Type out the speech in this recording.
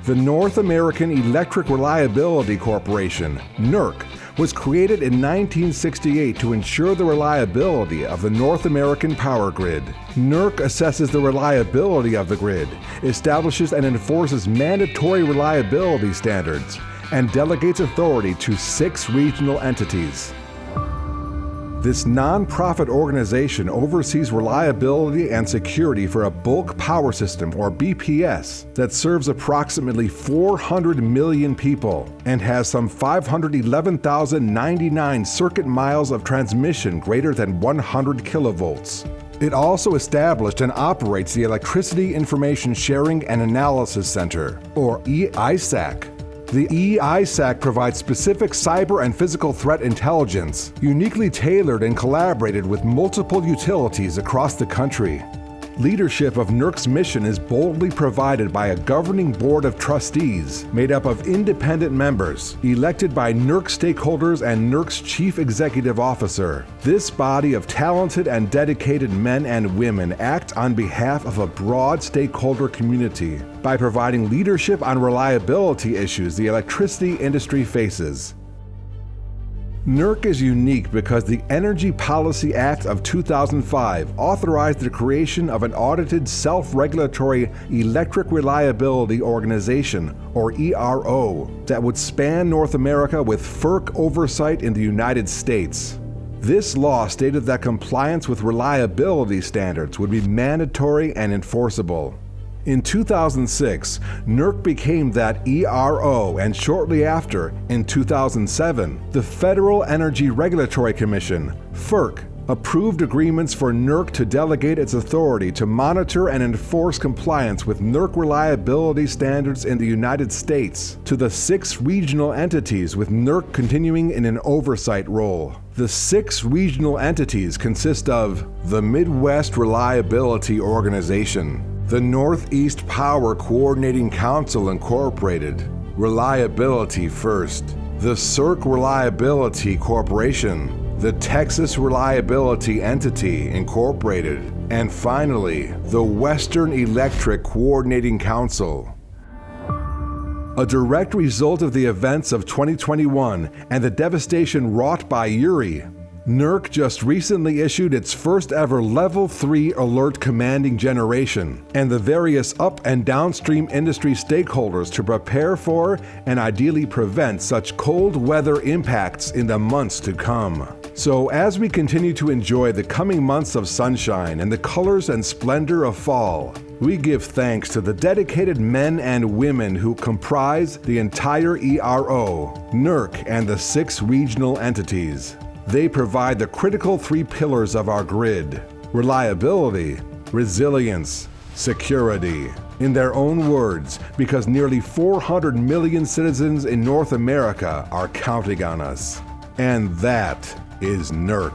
The North American Electric Reliability Corporation, NERC, was created in 1968 to ensure the reliability of the North American power grid. NERC assesses the reliability of the grid, establishes and enforces mandatory reliability standards, and delegates authority to 6 regional entities. This nonprofit organization oversees reliability and security for a bulk power system, or BPS, that serves approximately 400 million people and has some 511,099 circuit miles of transmission greater than 100 kilovolts. It also established and operates the Electricity Information Sharing and Analysis Center, or E-Isac. The E-Isac provides specific cyber and physical threat intelligence, uniquely tailored and collaborated with multiple utilities across the country. Leadership of NERC's mission is boldly provided by a governing board of trustees made up of independent members, elected by NERC stakeholders and NERC's chief executive officer. This body of talented and dedicated men and women act on behalf of a broad stakeholder community by providing leadership on reliability issues the electricity industry faces. NERC is unique because the Energy Policy Act of 2005 authorized the creation of an audited self-regulatory electric reliability organization, or ERO, that would span North America with FERC oversight in the United States. This law stated that compliance with reliability standards would be mandatory and enforceable. In 2006, NERC became that ERO, and shortly after, in 2007, the Federal Energy Regulatory Commission, FERC, approved agreements for NERC to delegate its authority to monitor and enforce compliance with NERC reliability standards in the United States to the 6 regional entities, with NERC continuing in an oversight role. The 6 regional entities consist of the Midwest Reliability Organization, the Northeast Power Coordinating Council Incorporated, Reliability First, the CERC Reliability Corporation, the Texas Reliability Entity Incorporated, and finally, the Western Electric Coordinating Council. A direct result of the events of 2021 and the devastation wrought by Uri, NERC just recently issued its first ever Level 3 alert commanding generation, and the various up and downstream industry stakeholders to prepare for and ideally prevent such cold weather impacts in the months to come. So as we continue to enjoy the coming months of sunshine and the colors and splendor of fall, we give thanks to the dedicated men and women who comprise the entire ERO, NERC, and the 6 regional entities. They provide the critical 3 pillars of our grid: reliability, resilience, security. In their own words, because nearly 400 million citizens in North America are counting on us. And that is NERC.